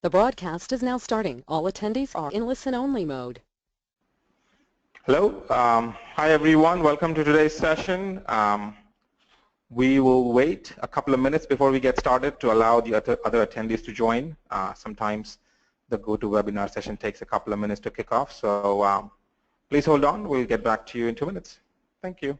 The broadcast is now starting. All attendees are in listen-only mode. Hello. Hi, everyone. Welcome to today's session. We will wait a couple of minutes before we get started to allow the other attendees to join. Sometimes the GoToWebinar session takes a couple of minutes to kick off. So please hold on. We'll get back to you in 2 minutes. Thank you.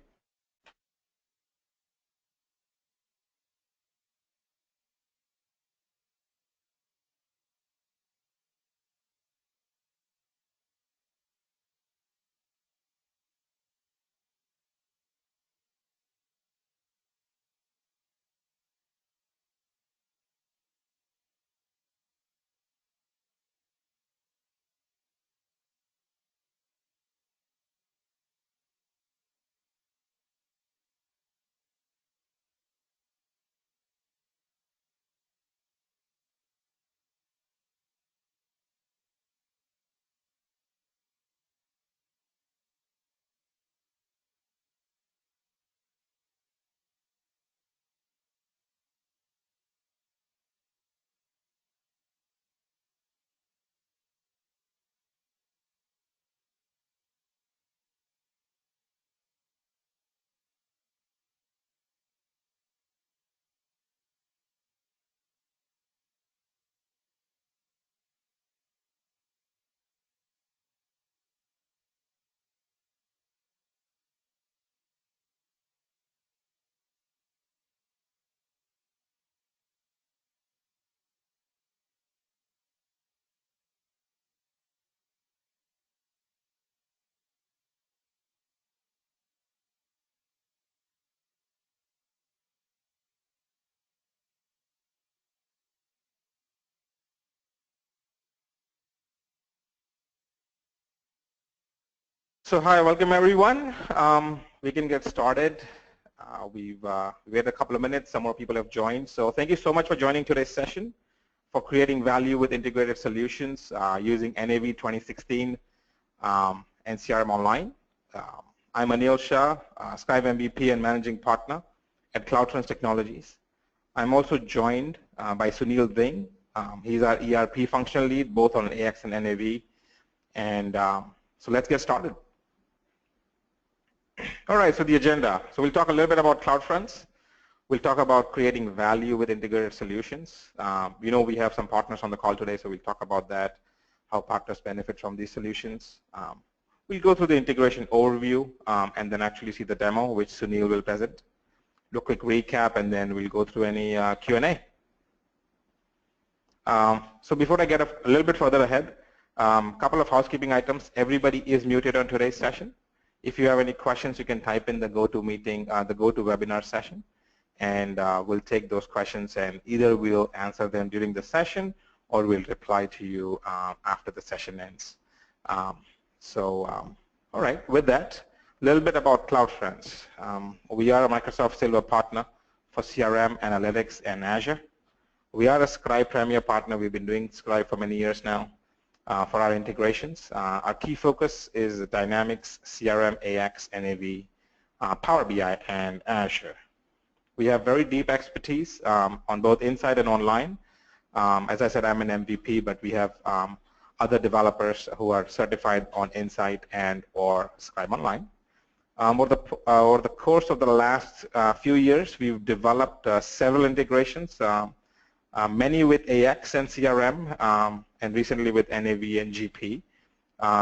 So hi, welcome everyone. We can get started. We've waited a couple of minutes. Some more people have joined. So thank you so much for joining today's session for creating value with integrated solutions using NAV 2016 and CRM Online. I'm Anil Shah, Scribe MVP and Managing Partner at CloudTrans Technologies. I'm also joined by Sunil Ding. He's our ERP functional lead, both on AX and NAV. And so let's get started. All right, so the agenda. So we'll talk a little bit about CloudTrans. We'll talk about creating value with integrated solutions. We have some partners on the call today, so we'll talk about that, how partners benefit from these solutions. We'll go through the integration overview and then actually see the demo, which Sunil will present. Do a quick recap, and then we'll go through any Q&A. So before I get a little bit further ahead, a couple of housekeeping items. Everybody is muted on today's session. If you have any questions, you can type in the GoToWebinar session, and we'll take those questions, and either we'll answer them during the session or we'll reply to you after the session ends. All right, with that, a little bit about CloudTrans. We are a Microsoft Silver partner for CRM, Analytics, and Azure. We are a Scribe Premier partner. We've been doing Scribe for many years now. For our integrations. Our key focus is Dynamics, CRM, AX, NAV, Power BI, and Azure. We have very deep expertise on both inside and online. As I said, I'm an MVP, but we have other developers who are certified on Insight and or Scribe Online. Over the course of the last few years, we've developed several integrations, many with AX and CRM, and recently with NAV and GP.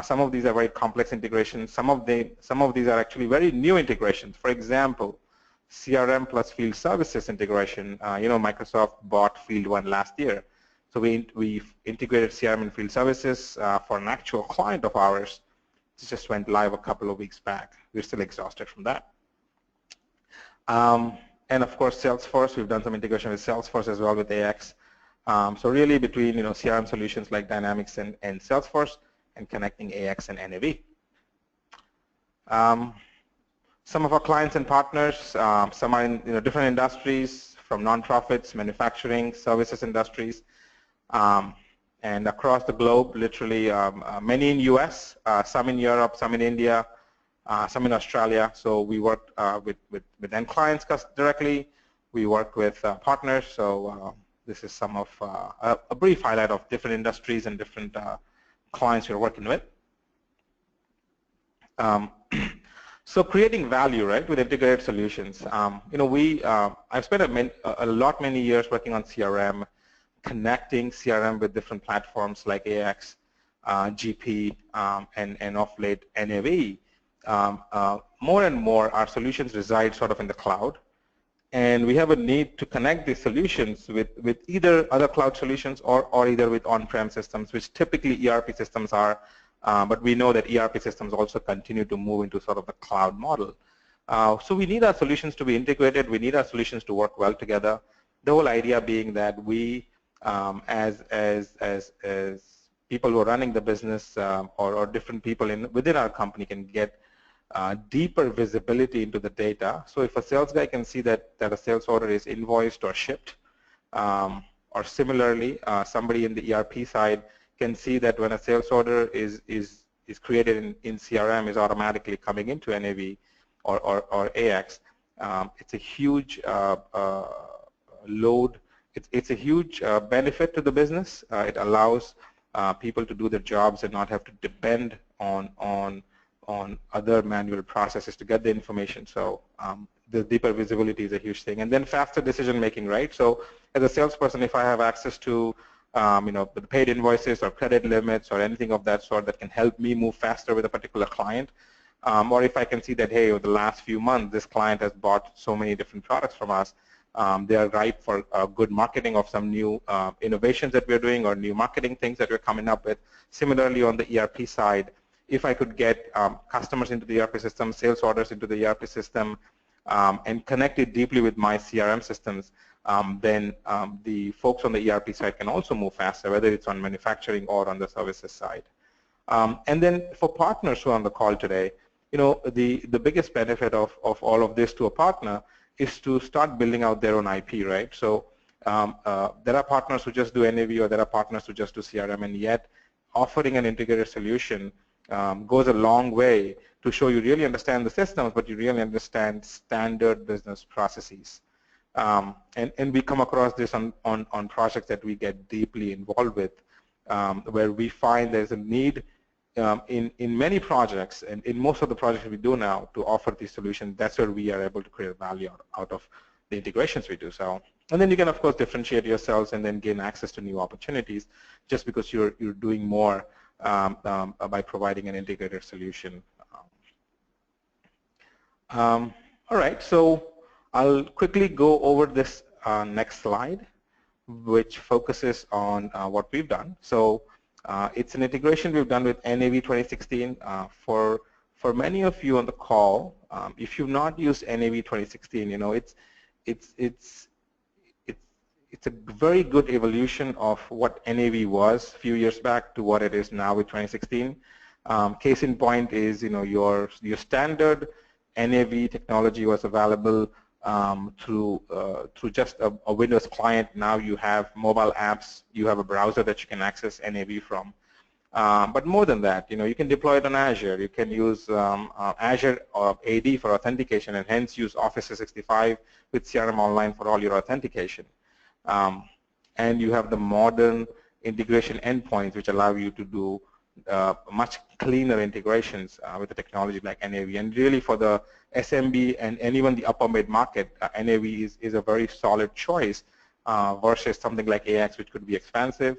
Some of these are very complex integrations. Some of these are actually very new integrations. For example, CRM plus field services integration. Microsoft bought Field One last year. So we've integrated CRM and field services for an actual client of ours. It just went live a couple of weeks back. We're still exhausted from that. And of course, Salesforce. We've done some integration with Salesforce as well with AX. So really between CRM solutions like Dynamics and Salesforce and connecting AX and NAV. Some of our clients and partners, some are in different industries, from nonprofits, manufacturing, services industries, and across the globe, literally many in US, some in Europe, some in India, some in Australia. So we work with end clients directly. We work with partners. So this is some of a brief highlight of different industries and different clients we're working with. So creating value, right, with integrated solutions. You know, I've spent many years working on CRM, connecting CRM with different platforms like AX, GP, and of late NAV. More and more, our solutions reside sort of in the cloud, and we have a need to connect these solutions with either other cloud solutions or either with on-prem systems, which typically ERP systems are. But we know that ERP systems also continue to move into sort of the cloud model. So we need our solutions to be integrated. We need our solutions to work well together. The whole idea being that we, as people who are running the business or different people within our company, can get deeper visibility into the data. So if a sales guy can see that a sales order is invoiced or shipped, or similarly, somebody in the ERP side can see that when a sales order is created in CRM is automatically coming into NAV or AX. It's a huge load. It's a huge benefit to the business. It allows people to do their jobs and not have to depend on other manual processes to get the information. So the deeper visibility is a huge thing. And then faster decision making, right? So as a salesperson, if I have access to you know, the paid invoices or credit limits or anything of that sort that can help me move faster with a particular client, or if I can see that, hey, over the last few months, this client has bought so many different products from us, they are ripe for good marketing of some new innovations that we're doing or new marketing things that we're coming up with. Similarly, on the ERP side, if I could get customers into the ERP system, sales orders into the ERP system, and connect it deeply with my CRM systems, then the folks on the ERP side can also move faster, whether it's on manufacturing or on the services side. And then for partners who are on the call today, you know, the biggest benefit of all of this to a partner is to start building out their own IP, right? So there are partners who just do NAV, or there are partners who just do CRM, and yet offering an integrated solution goes a long way to show you really understand the systems, but you really understand standard business processes. And we come across this on projects that we get deeply involved with, where we find there's a need in many projects, and in most of the projects we do now, to offer these solutions. That's where we are able to create value out of the integrations we do. So, and then you can of course differentiate yourselves and then gain access to new opportunities just because you're doing more by providing an integrated solution. All right, so I'll quickly go over this next slide, which focuses on what we've done. So it's an integration we've done with NAV 2016. For many of you on the call, if you've not used NAV 2016, you know, it's a very good evolution of what NAV was a few years back to what it is now with 2016. Case in point is, you know, your standard NAV technology was available through just a Windows client. Now you have mobile apps, you have a browser that you can access NAV from. But more than that, you know, you can deploy it on Azure. You can use Azure AD for authentication, and hence use Office 365 with CRM Online for all your authentication. And you have the modern integration endpoints, which allow you to do much cleaner integrations with the technology like NAV. And really for the SMB and even the upper mid-market, NAV is a very solid choice versus something like AX, which could be expensive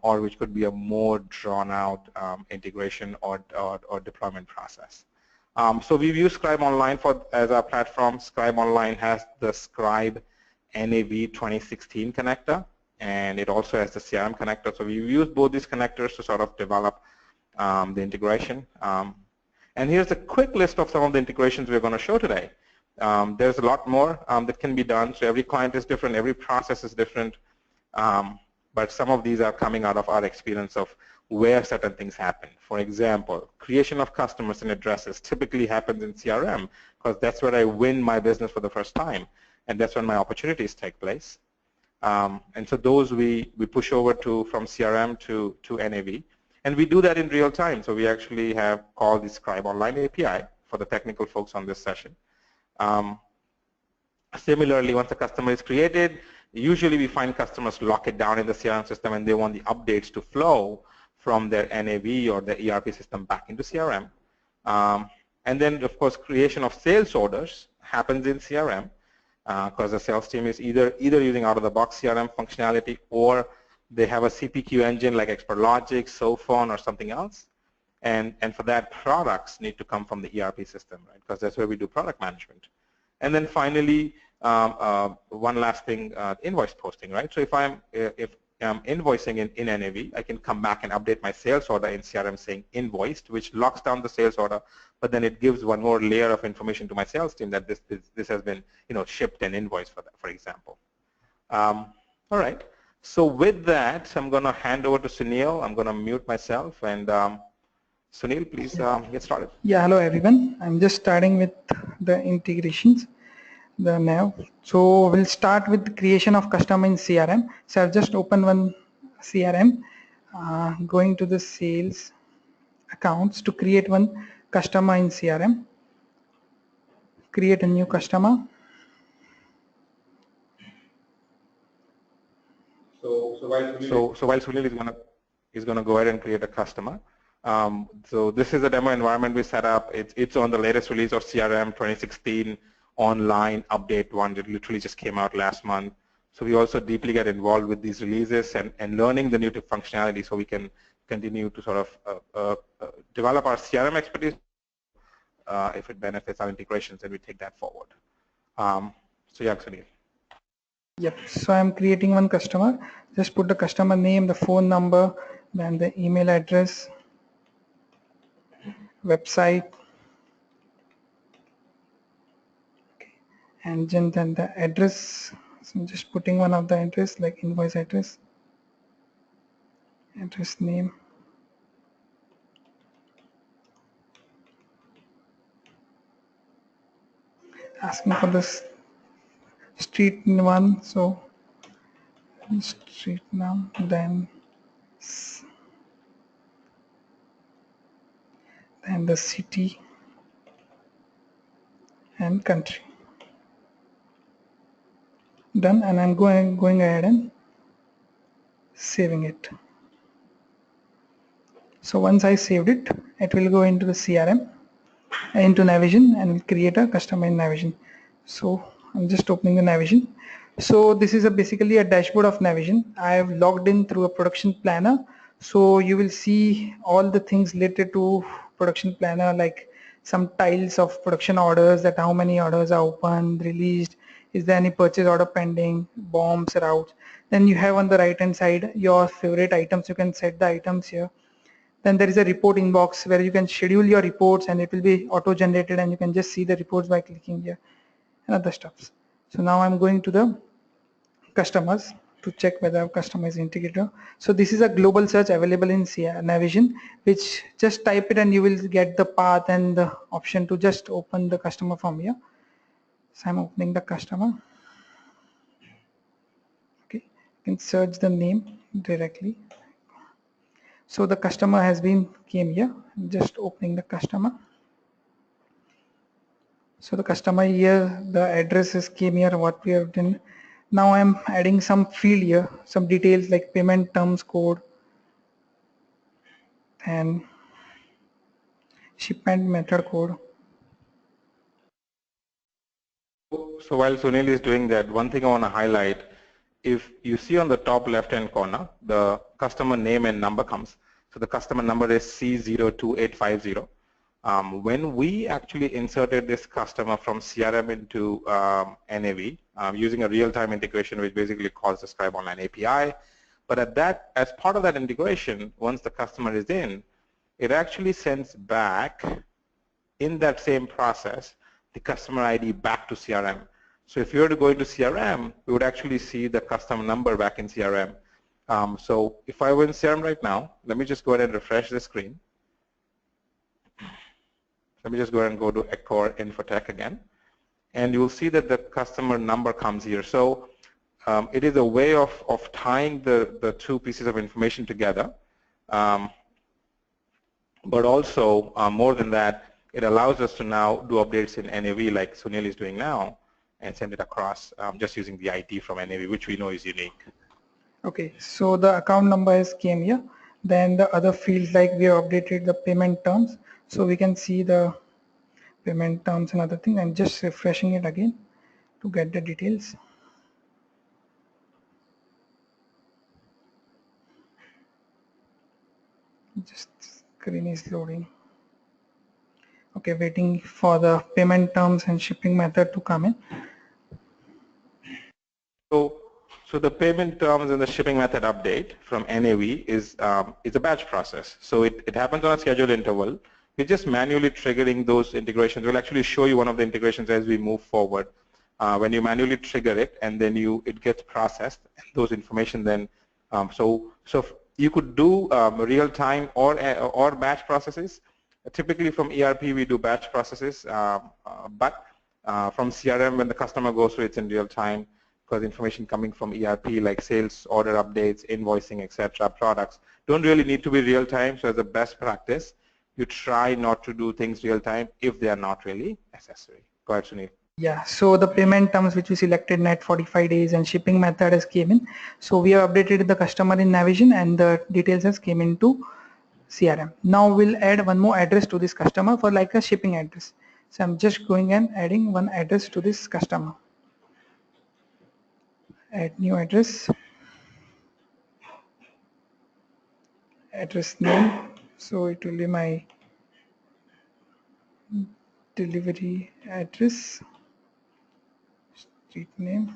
or which could be a more drawn-out integration or deployment process. So we've used Scribe Online as our platform. Scribe Online has the Scribe NAV 2016 connector, and it also has the CRM connector. So we've used both these connectors to sort of develop the integration. And here's a quick list of some of the integrations we're going to show today. There's a lot more that can be done. So every client is different, every process is different, but some of these are coming out of our experience of where certain things happen. For example, creation of customers and addresses typically happens in CRM because that's where I win my business for the first time, and that's when my opportunities take place. And so those we push over from CRM to NAV. And we do that in real time. So we actually have called the Scribe Online API for the technical folks on this session. Similarly, once a customer is created, Usually we find customers lock it down in the CRM system and they want the updates to flow from their NAV or their ERP system back into CRM. And then, of course, creation of sales orders happens in CRM because the sales team is either using out-of-the-box CRM functionality or they have a CPQ engine like ExpertLogic, SoPhone, or something else. And for that, products need to come from the ERP system, right? Because that's where we do product management. And then finally, one last thing, invoice posting, right? So if I'm invoicing in NAV, I can come back and update my sales order in CRM saying invoiced, which locks down the sales order, but then it gives one more layer of information to my sales team that this has been shipped and invoiced for example. All right. So with that, I'm going to hand over to Sunil. I'm going to mute myself and Sunil, please get started. Yeah, hello everyone. I'm just starting with the integrations, the NAV. So we'll start with the creation of customer in CRM. So I've just opened one CRM, going to the sales accounts to create one customer in CRM. Create a new customer. So while Sunil is going to go ahead and create a customer. So this is a demo environment we set up. It's on the latest release of CRM 2016 online update one that literally just came out last month. So we also deeply get involved with these releases and learning the new functionality so we can continue to sort of develop our CRM expertise if it benefits our integrations, and we take that forward. So yeah, Sunil. Yep, so I'm creating one customer. Just put the customer name, the phone number, then the email address, website, okay. And then the address. So I'm just putting one of the address like invoice address, address name, asking for this street one, so street name, then the city and country. Done, and I'm going ahead and saving it. So once I saved it, it will go into the CRM, into Navision, and will create a customer in Navision. So I'm just opening the Navision. So this is basically a dashboard of Navision. I have logged in through a production planner. So you will see all the things related to production planner, like some tiles of production orders, that how many orders are open, released, is there any purchase order pending, bombs, routes. Then you have on the right hand side your favorite items. You can set the items here. Then there is a reporting box where you can schedule your reports and it will be auto generated, and you can just see the reports by clicking here and other stuffs. So now I'm going to the customers to check whether our customer is integrated. So this is a global search available in Navision, which just type it and you will get the path and the option to just open the customer from here. So I'm opening the customer. Okay, you can search the name directly. So the customer has been came here. I'm just opening the customer. So the customer here, the address is came here, what we have done. Now I'm adding some field here, some details like payment terms code and shipment method code. So while Sunil is doing that, one thing I want to highlight, if you see on the top left-hand corner, the customer name and number comes. So the customer number is C02850. When we actually inserted this customer from CRM into NAV using a real-time integration, which basically calls the Scribe Online API, but as part of that integration, once the customer is in, it actually sends back in that same process the customer ID back to CRM. So if you were to go into CRM, we would actually see the customer number back in CRM. So if I were in CRM right now, let me just go ahead and refresh the screen. Let me just go ahead and go to Accor Infotech again. And you will see that the customer number comes here. So it is a way of tying the two pieces of information together. But also, more than that, it allows us to now do updates in NAV like Sunil is doing now and send it across just using the ID from NAV, which we know is unique. Okay, so the account number has came here. Then the other fields, like we have updated the payment terms, so we can see the payment terms and other thing. I'm just refreshing it again to get the details. Just screen is loading. Okay, waiting for the payment terms and shipping method to come in. So the payment terms and the shipping method update from NAV is a batch process. So it happens on a scheduled interval. We're just manually triggering those integrations. We'll actually show you one of the integrations as we move forward. When you manually trigger it and then it gets processed, and those information then so you could do real time or batch processes. Typically from ERP we do batch processes, but from CRM when the customer goes through it's in real time, because information coming from ERP like sales, order updates, invoicing, etc., products don't really need to be real time. So as a best practice, you try not to do things real time if they are not really necessary. Go ahead, Sunil. Yeah, so the payment terms which we selected, net 45 days, and shipping method has came in. So we have updated the customer in Navision and the details has came into CRM. Now we'll add one more address to this customer for like a shipping address. So I'm just going and adding one address to this customer. Add new address. Address name. So it will be my delivery address. Street name.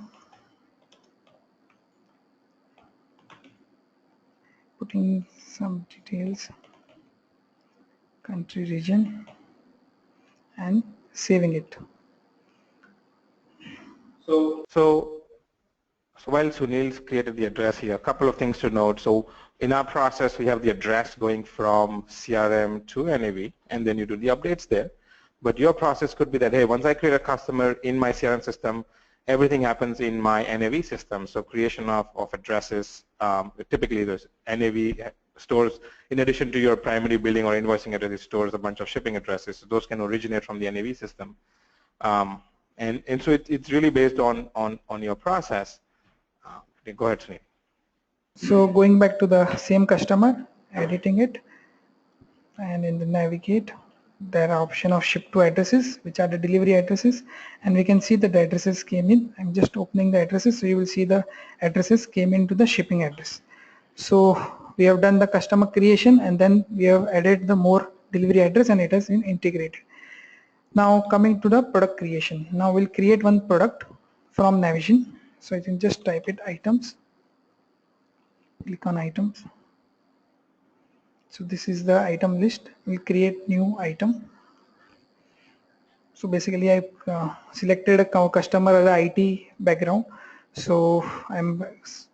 Putting some details. Country, region, and saving it. So while Sunil's created the address here, a couple of things to note. So in our process, we have the address going from CRM to NAV, and then you do the updates there. But your process could be that, hey, once I create a customer in my CRM system, everything happens in my NAV system. So creation of addresses, typically there's NAV stores, in addition to your primary billing or invoicing address, it stores a bunch of shipping addresses. So those can originate from the NAV system. And so it's really based on your process. Go ahead, Sunil. So going back to the same customer, editing it, and in the navigate, there are option of ship to addresses, which are the delivery addresses, and we can see that the addresses came in. I'm just opening the addresses, so you will see the addresses came into the shipping address. So we have done the customer creation, and then we have added the more delivery address, and it has been integrated. Now coming to the product creation. Now we'll create one product from Navision. So I can just type it items. Click on items. So this is the item list. We'll create new item. So basically I selected a customer as a IT background. So I'm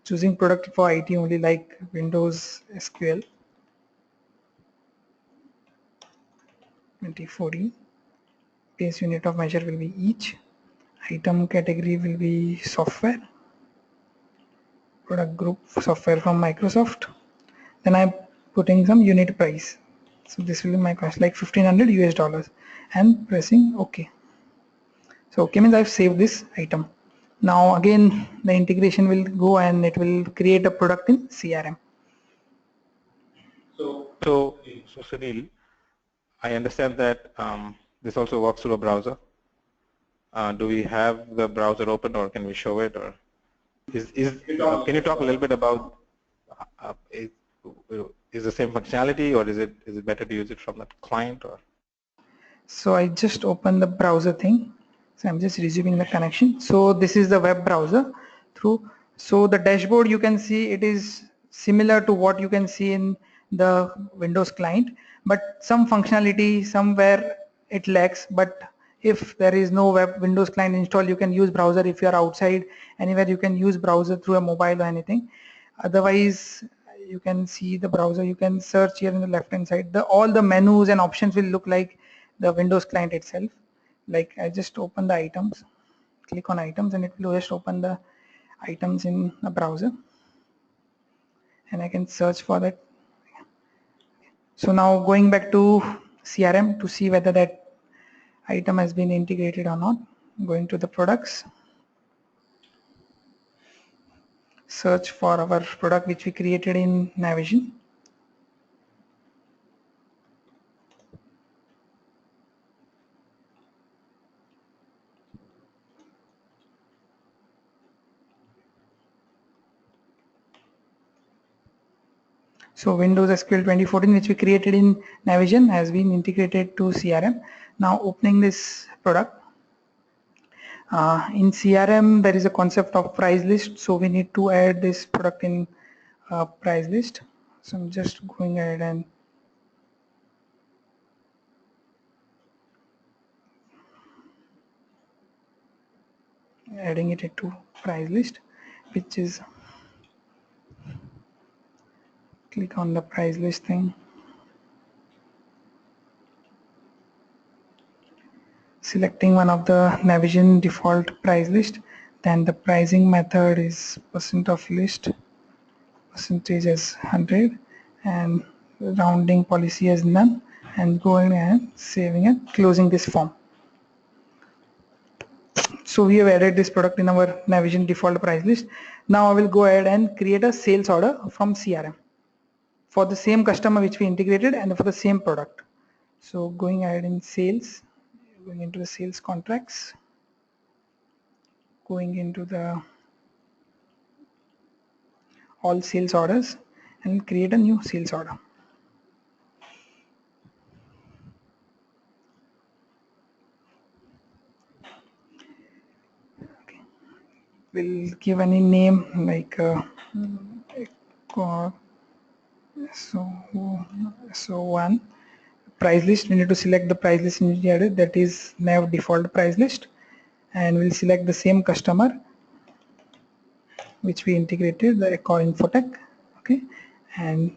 choosing product for IT only, like Windows SQL 2014. Base unit of measure will be each. Item category will be software. Product group software from Microsoft. Then I'm putting some unit price. So this will be my cost, like $1,500 US, and pressing OK. So OK means I've saved this item. Now again the integration will go and it will create a product in CRM. So Sunil, I understand that this also works through a browser. Do we have the browser open, or can we show it, or can you talk a little bit about is the same functionality, or is it better to use it from the client? Or so I just opened the browser thing. So I'm just resuming the connection. So this is the web browser through. So the dashboard, you can see it is similar to what you can see in the Windows client, but some functionality somewhere it lacks. But if there is no Windows client installed, you can use browser. If you are outside anywhere, you can use browser through a mobile or anything. Otherwise, you can see the browser. You can search here in the left hand side. All the menus and options will look like the Windows client itself. Like I just open the items, click on items, and it will just open the items in the browser, and I can search for that. So now going back to CRM to see whether that item has been integrated or not. Going to the products, search for our product which we created in Navision. So Windows SQL 2014 which we created in Navision has been integrated to CRM. Now opening this product. In CRM there is a concept of price list, so we need to add this product in price list. So I'm just going ahead and adding it into price list, which is, click on the price list thing, selecting one of the Navision default price list, then the pricing method is percent of list, percentage as 100, and rounding policy as none, and going and saving and closing this form. So we have added this product in our Navision default price list. Now I will go ahead and create a sales order from CRM for the same customer which we integrated and for the same product. So going ahead in sales, going into the sales contracts, going into the all sales orders and create a new sales order. Okay. We'll give any name like so one price list. We need to select the price list immediately, that is NAV default price list, and we'll select the same customer which we integrated, the Accor Infotech. Okay, and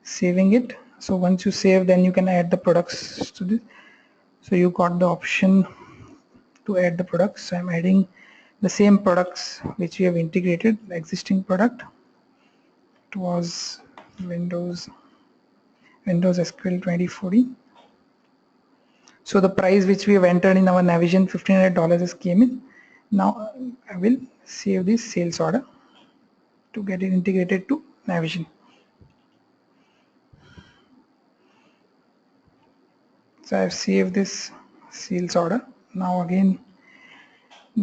saving it. So once you save, then you can add the products to this. So you got the option to add the products. So I'm adding the same products which we have integrated. The existing product, it was Windows SQL 2014. So the price which we have entered in our Navision, $1,500 has came in. Now I will save this sales order to get it integrated to Navision. So I've saved this sales order. Now again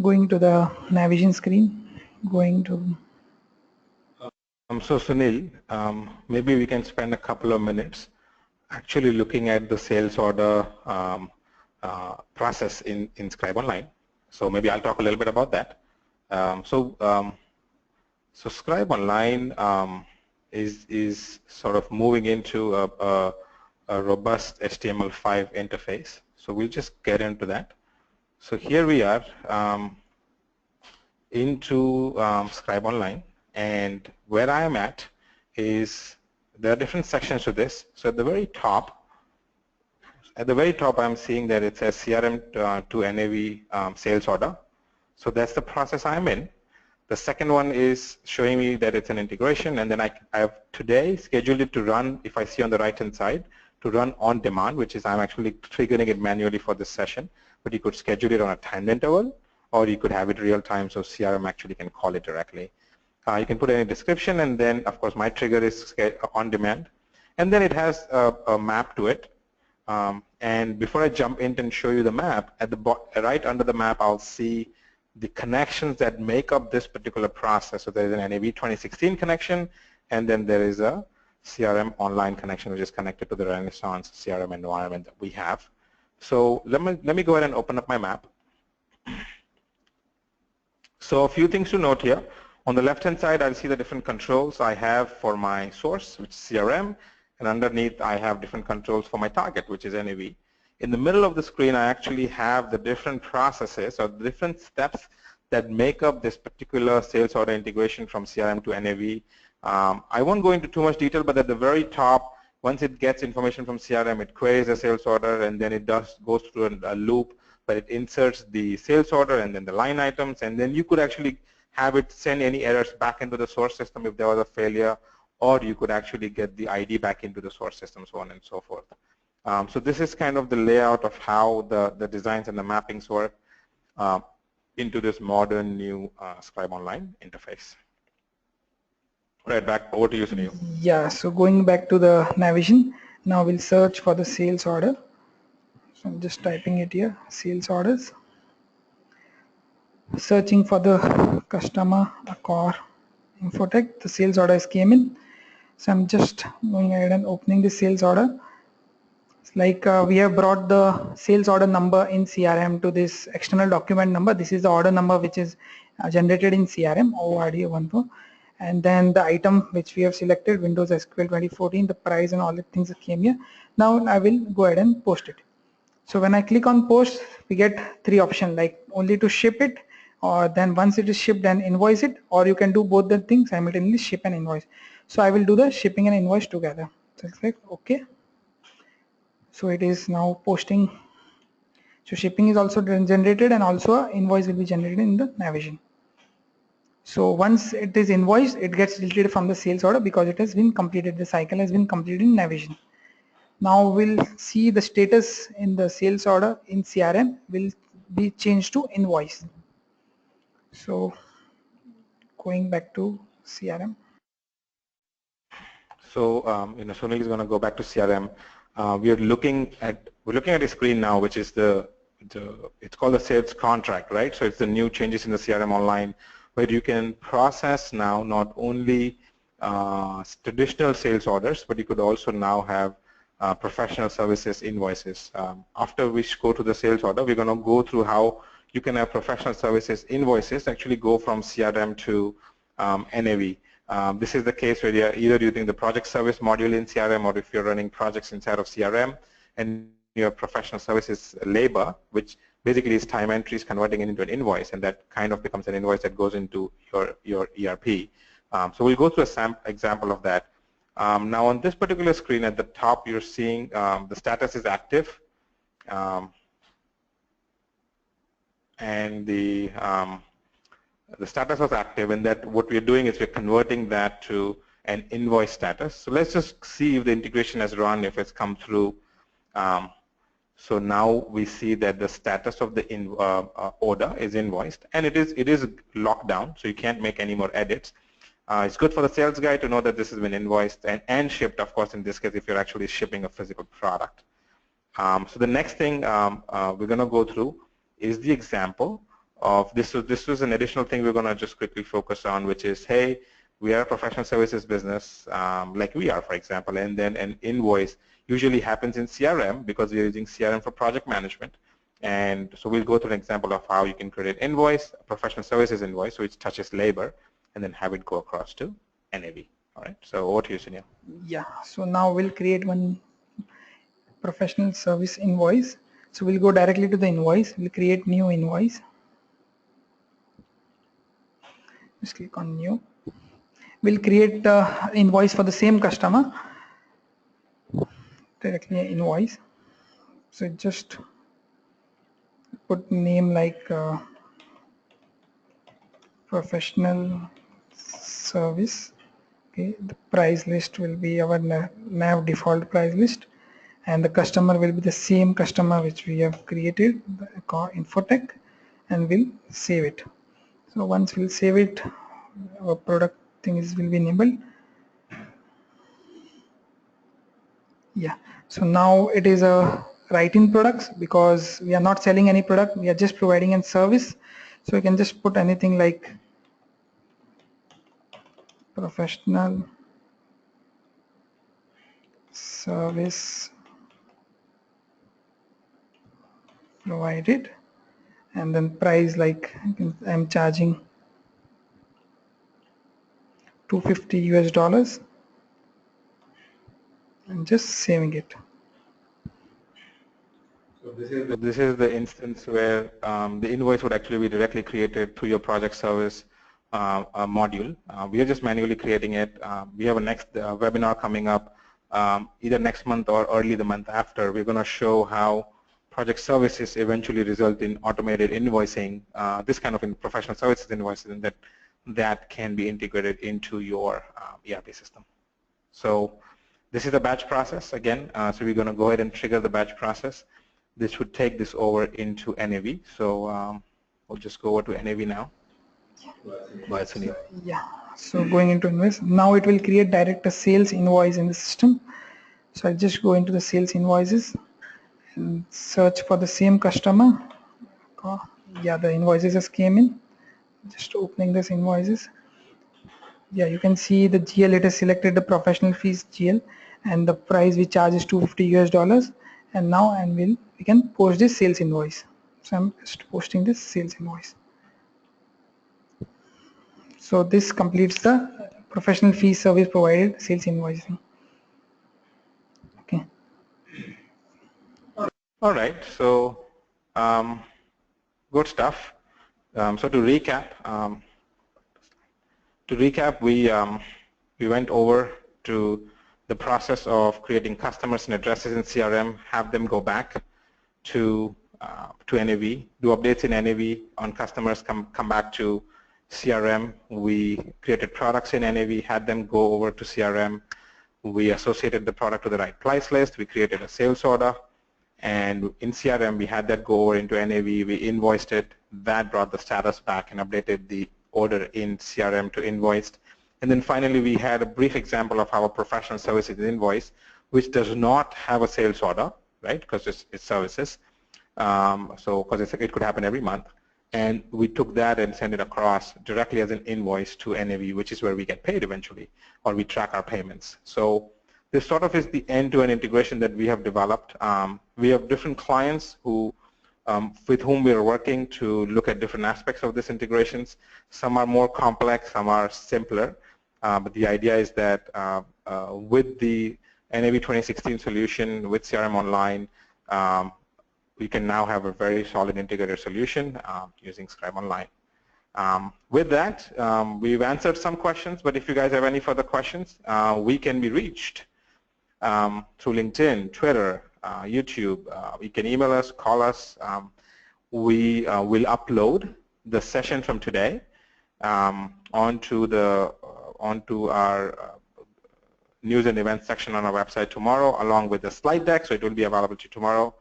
going to the Navision screen, going to So Sunil, maybe we can spend a couple of minutes actually looking at the sales order process in Scribe Online. So maybe I'll talk a little bit about that. So Scribe Online is sort of moving into a robust HTML5 interface. So we'll just get into that. So here we are into Scribe Online, and where I am at is there are different sections to this. So at the very top I'm seeing that it says CRM to NAV sales order. So that's the process I'm in. The second one is showing me that it's an integration, and then I have today scheduled it to run, if I see on the right hand side, to run on demand, which is I'm actually triggering it manually for this session, but you could schedule it on a time interval, or you could have it real time so CRM actually can call it directly. You can put any description, and then of course my trigger is on demand, and then it has a map to it. And before I jump in and show you the map, at the right under the map I'll see the connections that make up this particular process. So there is an NAV 2016 connection, and then there is a CRM Online connection which is connected to the Renaissance CRM environment that we have. So let me go ahead and open up my map. So a few things to note here. On the left-hand side, I'll see the different controls I have for my source, which is CRM, and underneath I have different controls for my target, which is NAV. In the middle of the screen, I actually have the different processes or the different steps that make up this particular sales order integration from CRM to NAV. I won't go into too much detail, but at the very top, once it gets information from CRM, it queries a sales order, and then it goes through a loop, but it inserts the sales order and then the line items, and then you could actually have it send any errors back into the source system if there was a failure, or you could actually get the ID back into the source system, so on and so forth. So this is kind of the layout of how the designs and the mappings work into this modern new Scribe Online interface. Right, back over to you, Sunil. Yeah, so going back to the Navision, now we'll search for the sales order. So I'm just typing it here, sales orders. Searching for the customer core infotech, the sales orders came in. So I'm just going ahead and opening the sales order. It's like we have brought the sales order number in CRM to this external document number. This is the order number which is generated in CRM ORD14, and then the item which we have selected, Windows SQL 2014, the price and all the things that came here. Now I will go ahead and post it. So when I click on post, we get three options, like only to ship it, or then once it is shipped then invoice it, or you can do both the things simultaneously, ship and invoice. So I will do the shipping and invoice together. So click OK. So it is now posting. So shipping is also generated and also invoice will be generated in the Navision. So once it is invoiced, it gets deleted from the sales order because it has been completed. The cycle has been completed in Navision. Now we'll see the status in the sales order in CRM will be changed to invoice. So going back to CRM. So Sunil is going to go back to CRM. We're looking at a screen now, which is it's called the sales contract, right? So it's the new changes in the CRM Online, where you can process now not only traditional sales orders, but you could also now have professional services invoices. After we go to the sales order, we're going to go through how you can have professional services invoices actually go from CRM to NAV. This is the case where you're either using the project service module in CRM, or if you're running projects inside of CRM and your professional services labor, which basically is time entries converting it into an invoice, and that kind of becomes an invoice that goes into your ERP. So we'll go through a example of that. Now on this particular screen at the top, you're seeing the status is active, and the status was active, and that what we're doing is we're converting that to an invoice status. So let's just see if the integration has run, if it's come through. So now we see that the status of the order is invoiced, and it is locked down, so you can't make any more edits. It's good for the sales guy to know that this has been invoiced and shipped, of course, in this case, if you're actually shipping a physical product. So the next thing we're going to go through is the example of this. So this was an additional thing we're going to just quickly focus on, which is, hey, we are a professional services business, like we are, for example, and then an invoice usually happens in CRM because we're using CRM for project management. And so we'll go through an example of how you can create an invoice, a professional services invoice, which touches labor, and then have it go across to NAV. All right, so over to you, Sunil. Yeah, so now we'll create one professional service invoice. So we'll go directly to the invoice. We'll create new invoice. Just click on new. We'll create invoice for the same customer. Directly invoice. So just put name like professional service. Okay, the price list will be our NAV default price list, and the customer will be the same customer which we have created, the infotech, and we'll save it. So once we'll save it, our product things will be enabled. Yeah, so now it is a write-in products because we are not selling any product, we are just providing a service. So you can just put anything like professional service provided, and then price like I'm charging $250 and just saving it. So this is the instance where the invoice would actually be directly created through your project service module. We are just manually creating it. We have a next webinar coming up either next month or early the month after. We're going to show how project services eventually result in automated invoicing, this kind of professional services invoices, and that can be integrated into your ERP system. So this is the batch process again. So we're going to go ahead and trigger the batch process. This would take this over into NAV. So we'll just go over to NAV now. Go ahead, Sunil. Yeah, So going into invoice, now it will create direct a sales invoice in the system. So I just go into the sales invoices and search for the same customer. Yeah, the invoices just came in. Just opening this invoices. Yeah, you can see the GL, it has selected the professional fees GL, and the price we charge is $250 US, and now we can post this sales invoice. So I'm just posting this sales invoice. So this completes the professional fee service provided sales invoicing. Okay. All right, so good stuff. So to recap, we went over to the process of creating customers and addresses in CRM, have them go back to NAV, do updates in NAV on customers, come back to CRM. We created products in NAV, had them go over to CRM. We associated the product to the right price list. We created a sales order. And in CRM, we had that go over into NAV. We invoiced it. That brought the status back and updated the order in CRM to invoiced. And then finally, we had a brief example of how a professional services invoice, which does not have a sales order, right, because it's services. So because it could happen every month. And we took that and sent it across directly as an invoice to NAV, which is where we get paid eventually, or we track our payments. So this sort of is the end-to-end integration that we have developed. We have different clients who, with whom we are working to look at different aspects of this integrations. Some are more complex, some are simpler. But the idea is that with the NAV 2016 solution, with CRM Online, we can now have a very solid integrated solution using Scribe Online. With that, we've answered some questions, but if you guys have any further questions, we can be reached through LinkedIn, Twitter, YouTube. You can email us, call us. We will upload the session from today onto our news and events section on our website tomorrow, along with the slide deck, so it will be available to you tomorrow.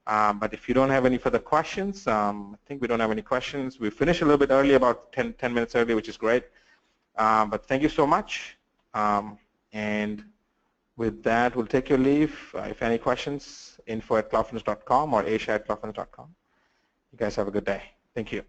But if you don't have any further questions, I think we don't have any questions. We finished a little bit early, about 10 minutes early, which is great. But thank you so much. And with that, we'll take your leave. If any questions, info@cloudfluence.com or asia@cloudfluence.com. You guys have a good day. Thank you.